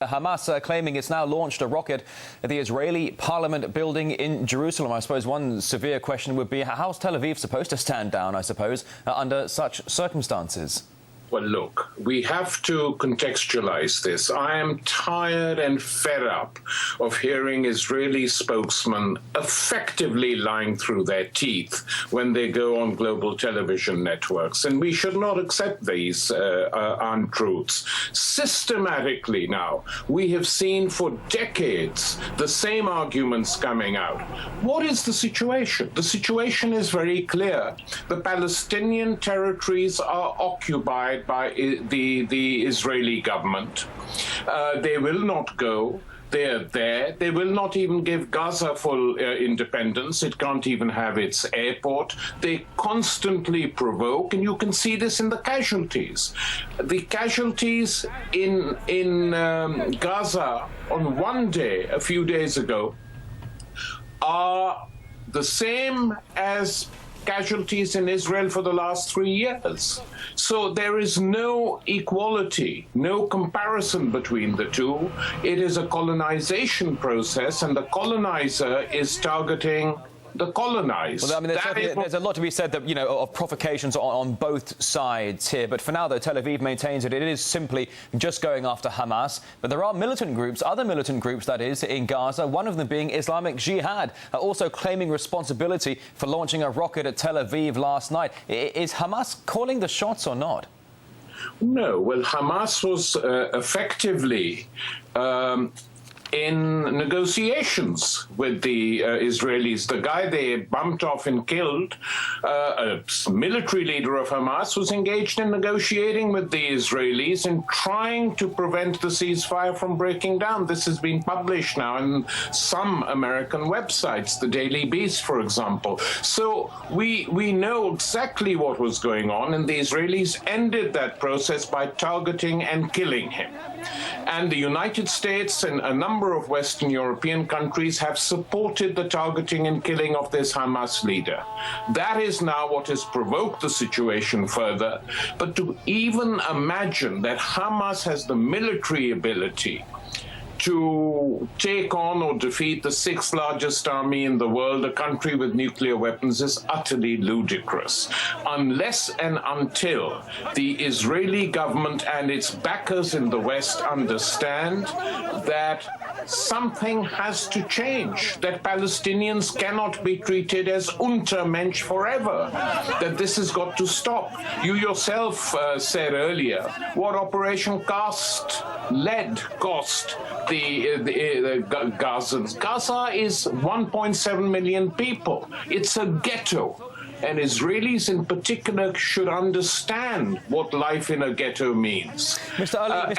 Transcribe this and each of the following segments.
Hamas claiming it's now launched a rocket at the Israeli parliament building in Jerusalem. I suppose one severe question would be, how's Tel Aviv supposed to stand down, I suppose, under such circumstances? Well, look, we have to contextualize this. I am tired and fed up of hearing Israeli spokesmen effectively lying through their teeth when they go on global television networks. And we should not accept these untruths. Systematically now, we have seen for decades the same arguments coming out. What is the situation? The situation is very clear. The Palestinian territories are occupied by the Israeli government. They will not go. They're there. They will not even give Gaza full independence. It can't even have its airport. They constantly provoke, and you can see this in the casualties. The casualties in Gaza on one day, a few days ago, are the same as casualties in Israel for the last 3 years. So there is no equality, no comparison between the two. It is a colonization process, and the colonizer is targeting the colonized. Well, I mean, there's a lot to be said that, of provocations on both sides here. But for now, though, Tel Aviv maintains that it is simply just going after Hamas. But there are militant groups, other militant groups, that is, in Gaza, one of them being Islamic Jihad, also claiming responsibility for launching a rocket at Tel Aviv last night. Is Hamas calling the shots or not? No. Well, Hamas was effectively in negotiations with the Israelis. The guy they bumped off and killed, a military leader of Hamas, was engaged in negotiating with the Israelis and trying to prevent the ceasefire from breaking down. This has been published now in some American websites, the Daily Beast, for example. So we know exactly what was going on, and the Israelis ended that process by targeting and killing him. And the United States and a number of Western European countries have supported the targeting and killing of this Hamas leader. That is now what has provoked the situation further. But to even imagine that Hamas has the military ability to take on or defeat the sixth largest army in the world, a country with nuclear weapons, is utterly ludicrous. Unless and until the Israeli government and its backers in the West understand that something has to change, that Palestinians cannot be treated as Untermensch forever, that this has got to stop. You yourself said earlier what Operation Cast cost the Gazans. Gaza is 1.7 million people. It's a ghetto. And Israelis in particular should understand what life in a ghetto means. Mr.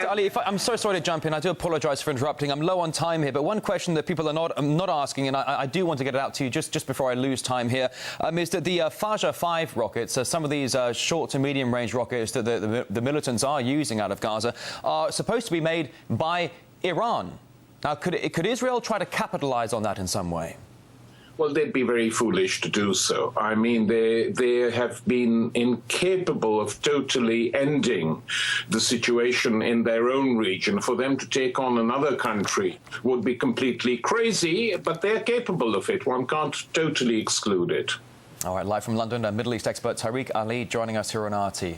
Ali, I'm so sorry to jump in. I do apologise for interrupting. I'm low on time here. But one question that people are not asking, and I do want to get it out to you just before I lose time here, is that the Fajr 5 rockets, some of these short to medium range rockets that the militants are using out of Gaza, are supposed to be made by Iran. Now, could Israel try to capitalise on that in some way? Well, they'd be very foolish to do so. I mean, they have been incapable of totally ending the situation in their own region. For them to take on another country would be completely crazy, but they're capable of it. One can't totally exclude it. All right, live from London, Middle East expert Tarik Ali joining us here on RT.